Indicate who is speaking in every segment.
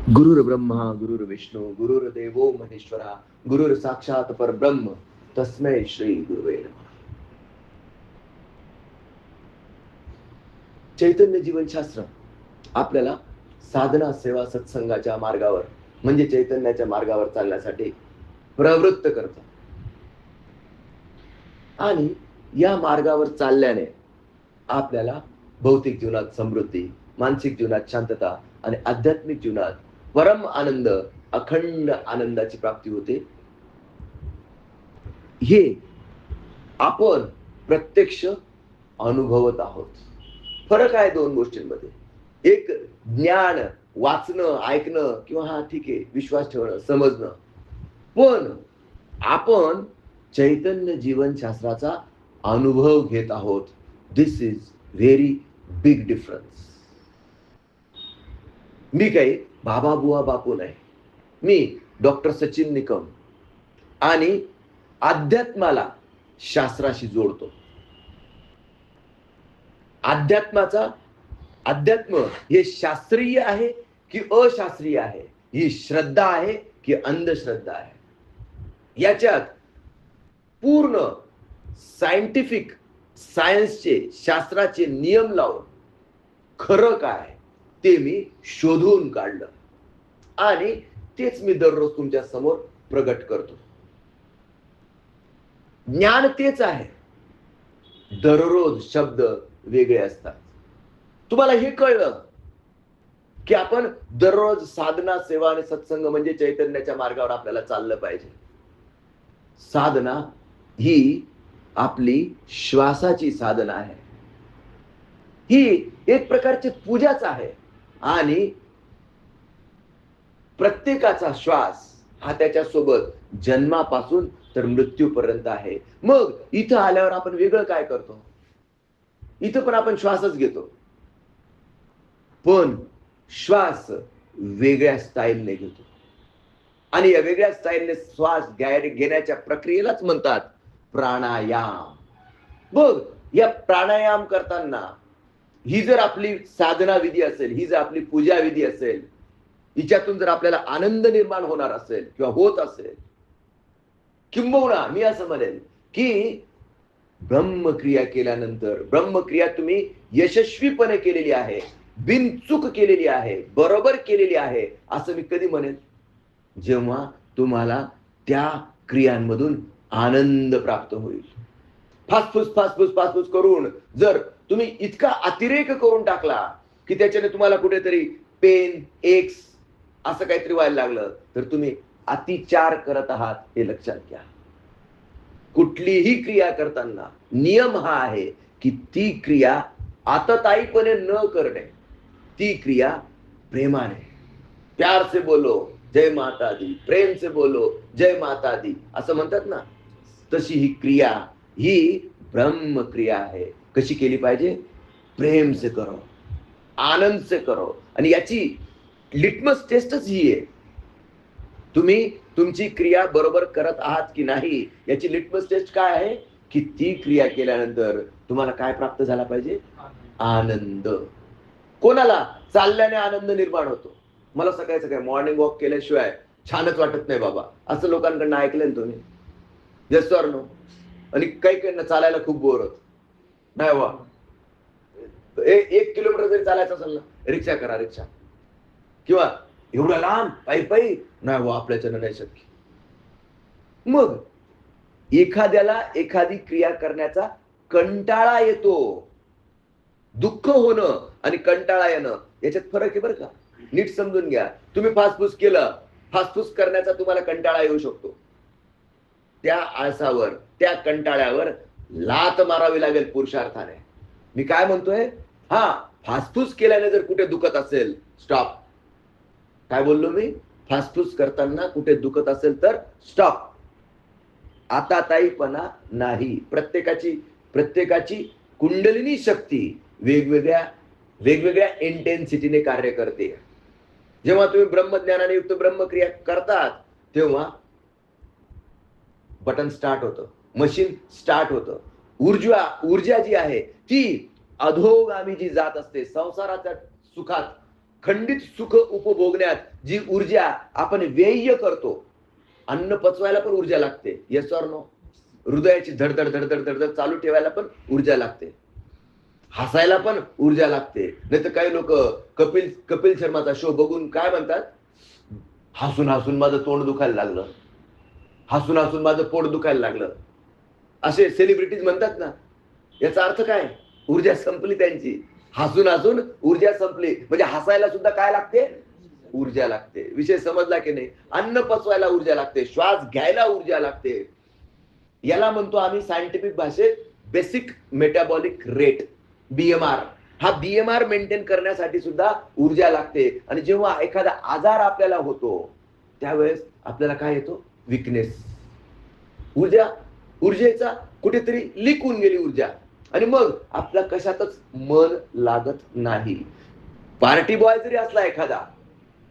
Speaker 1: गुरुर्ब्रह्मा गुरुर्विष्णू गुरुर्देवो महेश्वरा गुरुर साक्षात परब्रह्म तस्मै श्री गुरुवे नमः. चैतन्य जीवनशास्त्र आपल्याला साधना सेवा सत्संगाच्या मार्गावर म्हणजे चैतन्याच्या मार्गावर चालण्यासाठी प्रवृत्त करतं. आणि या मार्गावर चालल्याने आपल्याला भौतिक जीवनात समृद्धी, मानसिक जीवनात शांतता आणि आध्यात्मिक जीवनात परम आनंद, अखंड आनंदाची प्राप्ती होते. हे आपण प्रत्यक्ष अनुभवत आहोत. फरक आहे दोन गोष्टींमध्ये. एक ज्ञान वाचणं, ऐकणं किंवा हा ठीक आहे विश्वास ठेवणं, समजणं. पण आपण चैतन्य जीवनशास्त्राचा अनुभव घेत आहोत. दिस इज व्हेरी बिग डिफरन्स. मी काही बाबा बुवा बापू नाही. मी डॉक्टर सचिन निकम आणि अध्यात्माला शास्त्राशी जोडतो. अध्यात्म हे शास्त्रीय आहे की अशास्त्रीय आहे, ही श्रद्धा आहे की अंधश्रद्धा आहे, याच्यात पूर्ण सायंटिफिक सायन्सचे शास्त्राचे नियम लावून खरं काय ते मी शोधून काढलं आणि तेच मी दररोज तुमच्या समोर प्रगट करतो. ज्ञान तेच आहे, दररोज शब्द वेगळे असतात. तुम्हाला हे कळलं की आपण दररोज साधना सेवा आणि सत्संग म्हणजे चैतन्याच्या मार्गावर आपल्याला चाललं पाहिजे. साधना ही आपली श्वासाची साधना आहे. ही एक प्रकारची पूजाच आहे आणि प्रत्येकाचा श्वास हा त्याच्यासोबत जन्मापासून तर मृत्यूपर्यंत आहे. मग इथं आल्यावर आपण वेगळं काय करतो? इथं पण आपण श्वासच घेतो, पण श्वास वेगळ्या स्टाईलने घेतो आणि या वेगळ्या स्टाईलने श्वास घेण्याच्या प्रक्रियेलाच म्हणतात प्राणायाम. बघ, या प्राणायाम करताना ही जर आपली साधना विधी असेल, ही जर आपली पूजा विधी असेल, हिच्यातून जर आपल्याला आनंद निर्माण होणार असेल किंवा होत असेल, किंबहुना मी असं म्हणेन की ब्रह्मक्रिया केल्यानंतर, ब्रह्मक्रिया तुम्ही यशस्वीपणे केलेली आहे, बिनचूक केलेली आहे, बरोबर केलेली आहे, असं मी कधी म्हणेन जेव्हा तुम्हाला त्या क्रियांमधून आनंद प्राप्त होईल. फासफूस करून जर तुम्ही इतका अतिरेक करून टाकला की त्याच्याने तुम्हाला कुठेतरी पेन, एक्स असं काहीतरी व्हायला लागलं, तर तुम्ही अतिचार करत आहात हे लक्षात घ्या. कुठलीही क्रिया करताना नियम हा आहे की ती क्रिया आतताईपणे न करणे, ती क्रिया प्रेमाने, प्यार से बोलो जय माता दी, प्रेम से बोलो जय माता दी असं म्हणतात ना, तशी ही क्रिया ही ब्रह्म क्रिया आहे. कशी केली पाहिजे? प्रेम से करो, आनंद से करो. आणि याची लिटमस टेस्टच ही आहे. तुम्ही तुमची क्रिया बरोबर करत आहात की नाही याची लिटमस टेस्ट काय आहे की ती क्रिया केल्यानंतर तुम्हाला काय प्राप्त झाला पाहिजे? आनंद. कोणाला? चालल्याने आनंद निर्माण होतो. मला सकाळी मॉर्निंग वॉक केल्याशिवाय छानच वाटत नाही बाबा, असं लोकांकडनं ऐकलं ना तुम्ही? Yes or no? आणि काही चालायला खूप बोर होत नाही वा. 1 किलोमीटर जरी चालायचं असेल ना, रिक्षा करा, रिक्षा. किंवा एवढा लांब पायी पायी नाही वा, आपल्याच्यानं नाही शक्य. मग एखाद्याला एखादी क्रिया करण्याचा कंटाळा येतो. दुःख होणं आणि कंटाळा येणं याच्यात फरक आहे बरं का. नीट समजून घ्या. तुम्ही फासफूस केलं, फासफूस करण्याचा तुम्हाला कंटाळा येऊ शकतो. त्या आळसावर, त्या कंटाळ्यावर लात मारावी लागेल पुरुषार्थाने. मी काय म्हणतोय? हा, फासफूस केल्याने जर कुठे दुखत असेल, स्टॉप. काय बोललो मी? फासफूस करताना कुठे दुखत असेल तर स्टॉप. आताताईपणा नाही. प्रत्येकाची कुंडलिनी शक्ती वेगवेगळ्या इंटेन्सिटीने कार्य करते. जेव्हा तुम्ही ब्रह्मज्ञानाने युक्त ब्रह्मक्रिया करतात तेव्हा बटन स्टार्ट होतं, मशीन स्टार्ट होतं. ऊर्जा जी आहे ती अधोगामी जी जात असते, संसाराच्या सुखात खंडित सुख उपभोगण्यात जी ऊर्जा आपण व्यय करतो, अन्न पचवायला पण ऊर्जा लागते, येस ऑर नो? हृदयाची धडधड धडधड धडधड चालू ठेवायला पण ऊर्जा लागते, हसायला पण ऊर्जा लागते. नाही तर काही लोक कपिल कपिल शर्माचा शो बघून काय म्हणतात, हसून हसून माझं तोंड दुखायला लागलं, हसून हसून माझं पोट दुखायला लागलं, असे सेलिब्रिटीज म्हणतात ना. याचा अर्थ काय? ऊर्जा संपली त्यांची, हसून हसून ऊर्जा संपली. म्हणजे हसायला सुद्धा काय लागते? ऊर्जा लागते. विषय समजला की नाही? अन्न पचवायला ऊर्जा लागते, श्वास घ्यायला ऊर्जा लागते. याला म्हणतो आम्ही सायंटिफिक भाषेत बेसिक मेटाबॉलिक रेट, बीएमआर. हा बीएमआर मेंटेन करण्यासाठी सुद्धा ऊर्जा लागते. आणि जेव्हा एखादा आजार आपल्याला होतो त्यावेळेस आपल्याला काय येतो? विकनेस. ऊर्जेचा कुठेतरी लीक होऊन गेली ऊर्जा, आणि मग आपल्या कशातच मन लागत नाही. पार्टी बॉय जरी असला एखादा,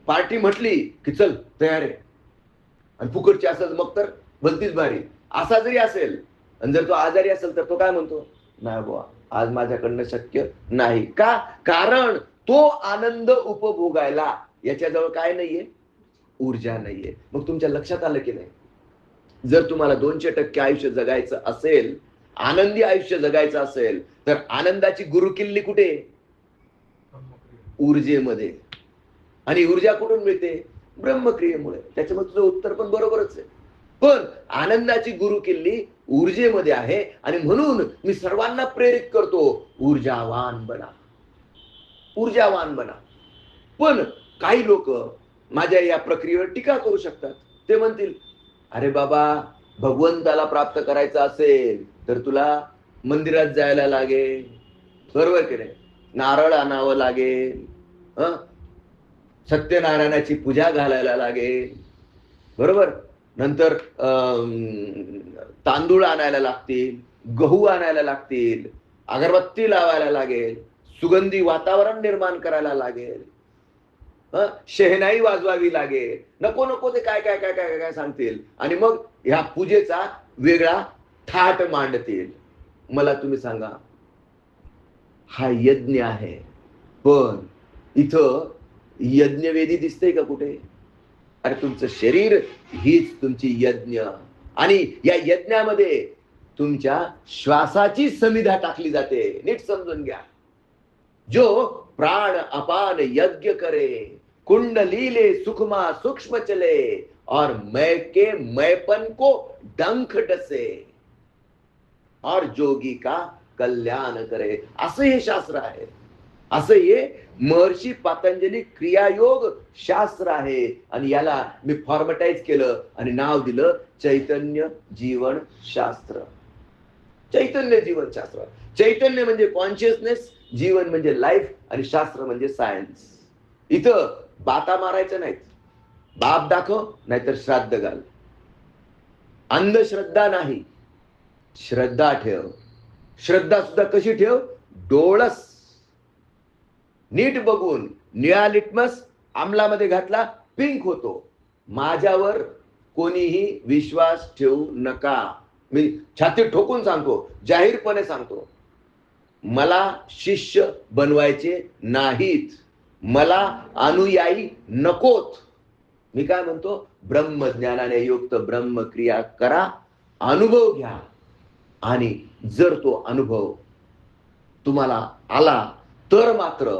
Speaker 1: पार्टी म्हटली की चल तयार आहे, आणि फुकटची असेल मग तर भलतीच भारी, असा जरी असेल, आणि जर तो आजारी असेल तर तो काय म्हणतो? नाही बुवा, आज माझ्याकडनं शक्य नाही. का? कारण तो आनंद उपभोगायला याच्याजवळ काय नाहीये? ऊर्जा नाहीये. मग तुमच्या लक्षात आलं की नाही? जर तुम्हाला 200% आयुष्य जगायचं असेल, आनंदी आयुष्य जगायचं असेल, तर आनंदाची गुरुकिल्ली कुठे? ऊर्जेमध्ये. आणि ऊर्जा कुठून मिळते? ब्रह्मक्रियेमुळे. त्याच्यामुळे तुझं उत्तर पण बरोबरच आहे. पण आनंदाची गुरुकिल्ली ऊर्जेमध्ये आहे, आणि म्हणून मी सर्वांना प्रेरित करतो, ऊर्जावान बना, ऊर्जावान बना. पण काही लोक माझ्या या प्रक्रियेवर टीका करू शकतात. ते म्हणतील, अरे बाबा, भगवंताला प्राप्त करायचं असेल तर तुला मंदिरात जायला लागेल, बरोबर की नाही? नारळ आणावं लागेल, सत्यनारायणाची पूजा घालायला लागेल, बरोबर. नंतर तांदूळ आणायला लागतील, गहू आणायला लागतील, अगरबत्ती लावायला लागेल, सुगंधी वातावरण निर्माण करायला लागेल, शेहनाई वाजवावी लागेल, नको नको ते काय काय काय काय काय सांगतील, आणि मग ह्या पूजेचा वेगळा थाट मांडतील. मला तुम्ही सांगा, हा यज्ञ आहे, पण इथं यज्ञवेदी दिसते का कुठे? अरे तुमचं शरीर हीच तुमची यज्ञ, आणि या यज्ञामध्ये तुमच्या श्वासाची समिधा टाकली जाते. नीट समजून घ्या. जो प्राण अपान यज्ञ करे, कुंडली ले सुखमा सूक्ष्म चले, और मैं के मैपन को डंक डसे, और जोगी का कल्याण करे. असं हे शास्त्र आहे, असं हे महर्षी पतंजली क्रियायोग शास्त्र आहे. आणि याला मी फॉर्मटाईज केलं आणि नाव दिलं चैतन्य जीवन शास्त्र. चैतन्य जीवन शास्त्र. चैतन्य म्हणजे कॉन्शियसनेस, जीवन म्हणजे लाईफ, आणि शास्त्र म्हणजे सायन्स. इथं बाता मारायचं नाहीत. बाप दाखव नाहीतर श्राद्ध घाल. अंधश्रद्धा नाही, श्रद्धा ठेव. श्रद्धा सुद्धा कशी ठेव? डोळस नीट बघून. निळा लिटमस आमलामध्ये घातला पिंक होतो. माझ्यावर कोणीही विश्वास ठेवू नका. मी छाती ठोकून सांगतो, जाहीरपणे सांगतो, मला शिष्य बनवायचे नाहीत, मला अनुयायी नकोत. मी काय म्हणतो? ब्रह्मज्ञानाने युक्त ब्रह्मक्रिया करा, अनुभव घ्या, आणि जर तो अनुभव तुम्हाला आला तर मात्र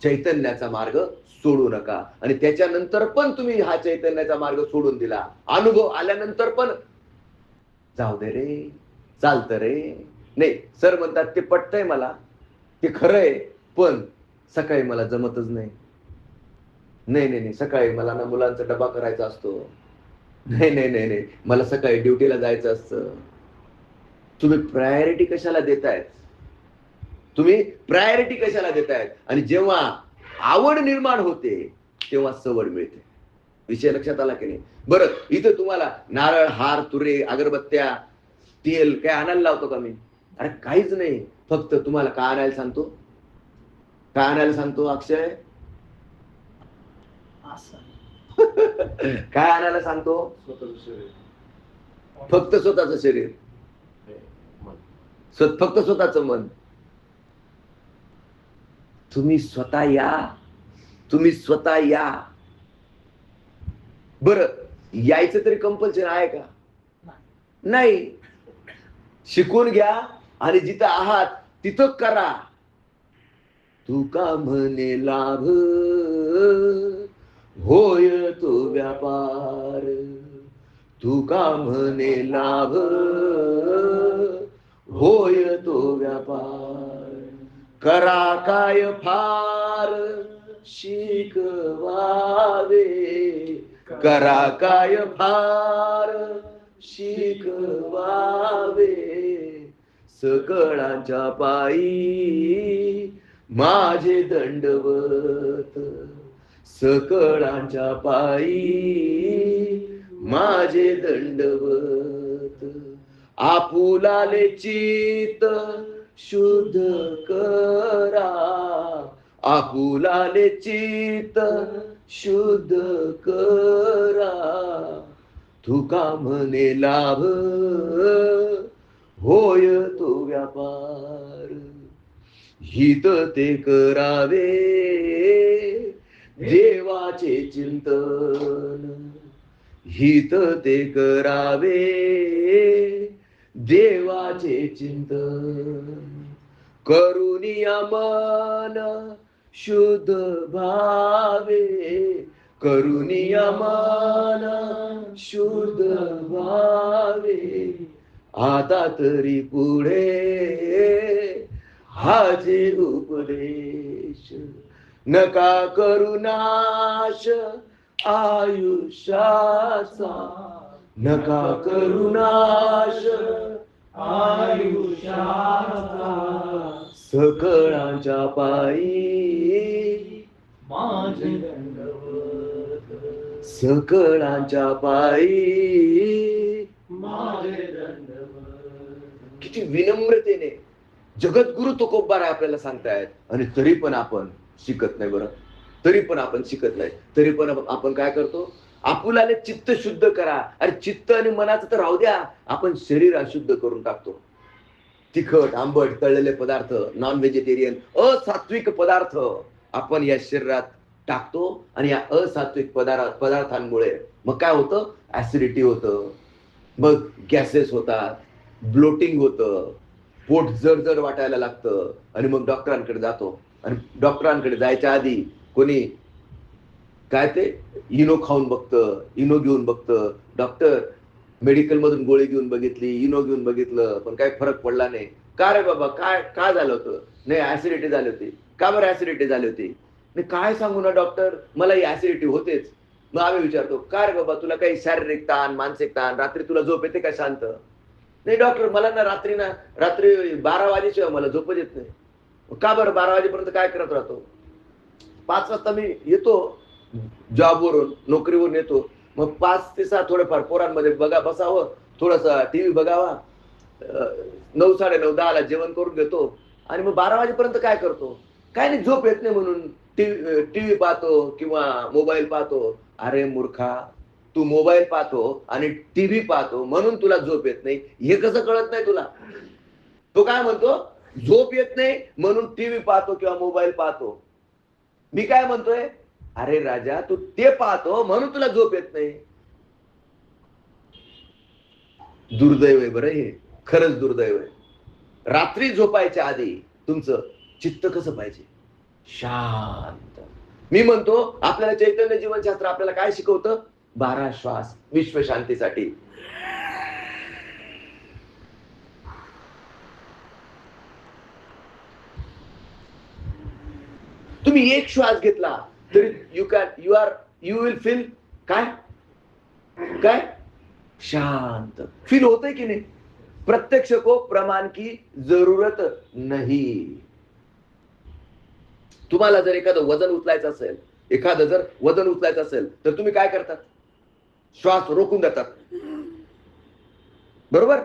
Speaker 1: चैतन्याचा मार्ग सोडू नका. आणि त्याच्यानंतर पण तुम्ही हा चैतन्याचा मार्ग सोडून दिला, अनुभव आल्यानंतर पण जाऊ दे रे, चालतं रे, नाही सर म्हणतात ते पटतंय मला, ते खरंय, पण सकाळी मला जमतच नाही, नाही नाही नाही सकाळी मला ना मुलांचा डबा करायचा असतो, नाही नाही नाही नाही मला सकाळी ड्युटीला जायचं असतं. तुम्ही प्रायोरिटी कशाला देतायत? तुम्ही प्रायोरिटी कशाला देतायत? आणि जेव्हा आवड निर्माण होते तेव्हा सवड मिळते. विषय लक्षात आला की नाही? बरं, इथं तुम्हाला नारळ, हार, तुरे, अगरबत्त्या, तेल काय आणायला लावतो का मी? अरे काहीच नाही, फक्त तुम्हाला काय आणायला सांगतो? काय आणायला सांगतो अक्षय? काय आणायला सांगतो? फक्त स्वतःचं शरीर, फक्त स्वतःचं मन. तुम्ही स्वतः या, तुम्ही स्वतः या. बरं, यायचं तरी कंपल्शन आहे का? नाही. शिकून घ्या आणि जिथं आहात तिथं करा. तुका म्हणे लाभ होय तो व्यापार, तुका म्हणे लाभ होय तो व्यापार. करा काय फार शिकवावे, करा काय फार शिकवावे. सकळांच्या पायी माझे दंडवत, सकळांच्या पायी माझे दंडवत. आपुलाले चित शुद्ध करा, आपुलाले चित शुद्ध करा. तुका म्हणे लाभ होय तो व्यापार. हित ते करावे देवाचे चिंतन, हित ते करावे देवाचे चिंतन. करुनिया मन शुद्ध भावे, करुनिया मन शुद्ध भावे. आता तरी पुढे हाचे उपदेश, नका करुनाश आयुष्याचा, नका करुनाश आयुष्याचा. सकळांच्या पायी माझे दंडवत, सकळांच्या पायी माझे दंडवत. किती विनम्रतेने जगद्गुरु तुकोबाराय आपल्याला सांगतायत, आणि तरी पण आपण शिकत नाही. बरं, तरी पण आपण शिकत नाही. तरी पण आपण काय करतो? आपुलाले चित्त शुद्ध करा. अरे चित्त आणि मनाचं तर राहू द्या, आपण शरीर अशुद्ध करून टाकतो. तिखट, आंबट, तळलेले पदार्थ, नॉन व्हेजिटेरियन, असात्विक पदार्थ आपण या शरीरात टाकतो. आणि या असात्विक पदार्थांमुळे मग काय होतं? ऍसिडिटी होतं, मग गॅसेस होतात, ब्लोटिंग होतं, पोट जड जड वाटायला लागतं. आणि मग डॉक्टरांकडे जातो. आणि डॉक्टरांकडे जायच्या आधी कोणी काय ते इनो खाऊन बघतं, इनो घेऊन बघतं. डॉक्टर मेडिकल मधून गोळी घेऊन बघितली, इनो घेऊन बघितलं, पण काही फरक पडला नाही. का रे बाबा, काय झालं होतं? नाही, ऍसिडिटी झाली होती. का बरं ऍसिडिटी झाली होती? नाही, काय सांगू ना डॉक्टर, मला ही ऍसिडिटी होतेच. मग आम्ही विचारतो, का रे बाबा, तुला काही शारीरिक ताण, मानसिक ताण, रात्री तुला झोप येते का शांत? नाही डॉक्टर, मला ना रात्री 12 वाजेशिवाय मला झोपच येत नाही. का बरं? 12 वाजेपर्यंत काय करत राहतो? 5 वाजता मी येतो जॉबवरून, नोकरीवरून येतो. मग 5 ते 6 थोडंफार पोरांमध्ये बसावं, थोडासा टीव्ही बघावा. 9, 9:30, 10ला जेवण करून घेतो. आणि मग 12 वाजेपर्यंत काय करतो? काय नाही, झोप येत नाही म्हणून टीव्ही पाहतो किंवा मोबाईल पाहतो. अरे मूर्खा, तू मोबाईल पाहतो आणि टीव्ही पाहतो म्हणून तुला झोप येत नाही, हे कसं कळत नाही तुला? तो काय म्हणतो? झोप येत नाही म्हणून टीव्ही पाहतो किंवा मोबाईल पाहतो. मी काय म्हणतोय? अरे राजा, तू ते पाहतो म्हणून तुला झोप येत नाही. दुर्दैव आहे बरं हे, खरंच दुर्दैव आहे. रात्री झोपायच्या आधी तुमचं चित्त कसं पाहिजे? शांत. मी म्हणतो आपल्याला चैतन्य जीवनशास्त्र आपल्याला काय शिकवतं? 12 श्वास विश्वशांतीसाठी. तुम्ही एक श्वास घेतला तरी यू विल फील काय काय शांत फील होतंय की नाही? प्रत्यक्ष को प्रमाण की जरूरत नाही. तुम्हाला जर एखादं वजन उचलायचं असेल तर तुम्ही काय करतात? श्वास रोखून देतात, बरोबर?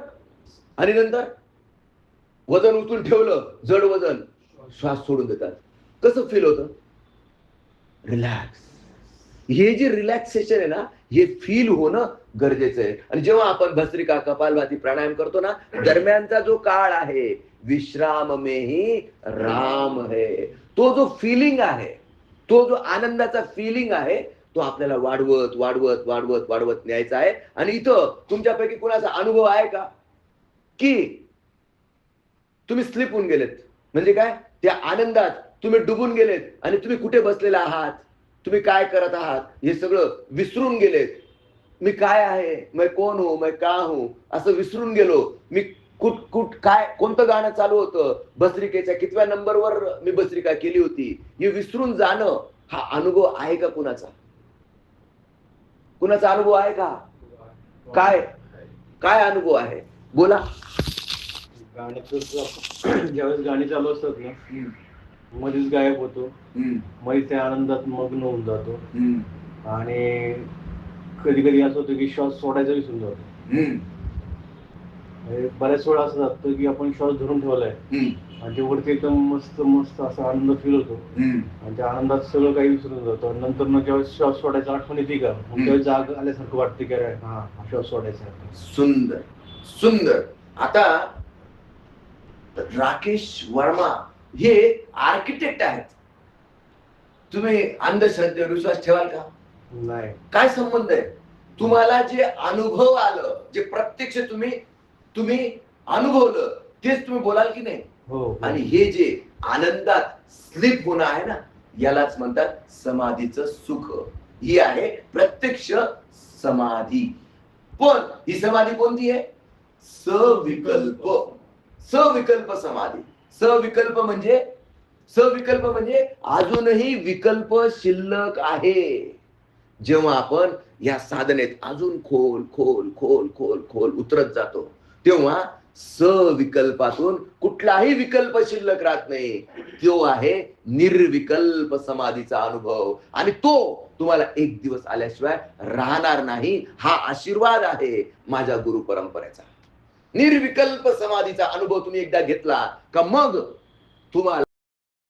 Speaker 1: आणि नंतर वजन उचलून ठेवलं, जड वजन, श्वास सोडून देतात. कसं फील होतं? रिलॅक्स. हे जे रिलॅक्सेशन आहे ना, हे फील होणं गरजेचं आहे. आणि जेव्हा आपण भस्त्रिका, कपालभाती, प्राणायाम करतो ना, दरम्यानचा जो काळ आहे, विश्राम में ही राम है, तो जो फिलिंग आहे, तो जो आनंदाचा फिलिंग आहे तो आपल्याला वाढवत वाढवत वाढवत वाढवत न्यायचा आहे. आणि इथं तुमच्यापैकी कोणाचा अनुभव आहे का की तुम्ही स्लिप होऊन गेलेत? म्हणजे काय, त्या आनंदात तुम्ही डुबून गेलेत आणि तुम्ही कुठे बसलेला आहात, तुम्ही काय करत आहात हे सगळं विसरून गेलेत. मी काय आहे, मैं कौन हूं, मैं का हूं, असं विसरून गेलो. मी कुठ काय कोणतं गाणं चालू होतं, भस्त्रिकेच्या कितव्या नंबरवर मी भस्त्रिका केली होती, हे विसरून जाणं हा अनुभव आहे का कुणाचा? कुणाचा अनुभव आहे का? काय काय अनुभव आहे बोला.
Speaker 2: ज्यावेळेस गाणी चालू असतात ना, मध्येच गायब होतो, मध्ये त्या आनंदात मग्न होऊन जातो. आणि कधी कधी असं होतं की श्वास सोडायचा विसरून जातो. बऱ्याच वेळा असं जातं की आपण श्वास धरून ठेवलाय आणि ते वरती एकदम मस्त मस्त असा आनंद फील होतो आणि त्या आनंदात सगळं काही विसरून जातो. आणि नंतर मग जेव्हा श्वास सोडायचा आठवण येते का, मग तेव्हा जाग आल्यासारखं वाटतं की अरे हा श्वास सोडायचा.
Speaker 1: सुंदर सुंदर. आता राकेश वर्मा हे आर्किटेक्ट आहेत. तुम्ही अंधश्रद्धेवर विश्वास ठेवाल का?
Speaker 2: नाही.
Speaker 1: काय संबंध आहे? तुम्हाला जे अनुभव आलं, जे प्रत्यक्ष तुम्ही अनुभवलं तेच तुम्ही बोलाल की नाही?
Speaker 2: हो.
Speaker 1: आणि हे जे आनंदात स्लिप होणं आहे ना, यालाच म्हणतात समाधीचं सुख. ही आहे प्रत्यक्ष समाधी. पण ही समाधी कोणती आहे? सविकल्प. सविकल्प समाधी. सविकल्प म्हणजे अजूनही विकल्प शिल्लक आहे. जेव्हा आपण या साधनेत अजून खोल खोल खोल खोल खोल उतरत जातो तेव्हा सविकल्पातून कुठलाही विकल्प शिल्लक राहत नाही. तो आहे निर्विकल्प समाधीचा अनुभव. आणि तो तुम्हाला एक दिवस आल्याशिवाय राहणार नाही. हा आशीर्वाद आहे माझ्या गुरु परंपरेचा. निर्विकल्प समाधीचा अनुभव तुम्ही एकदा घेतला का मग तुम्हाला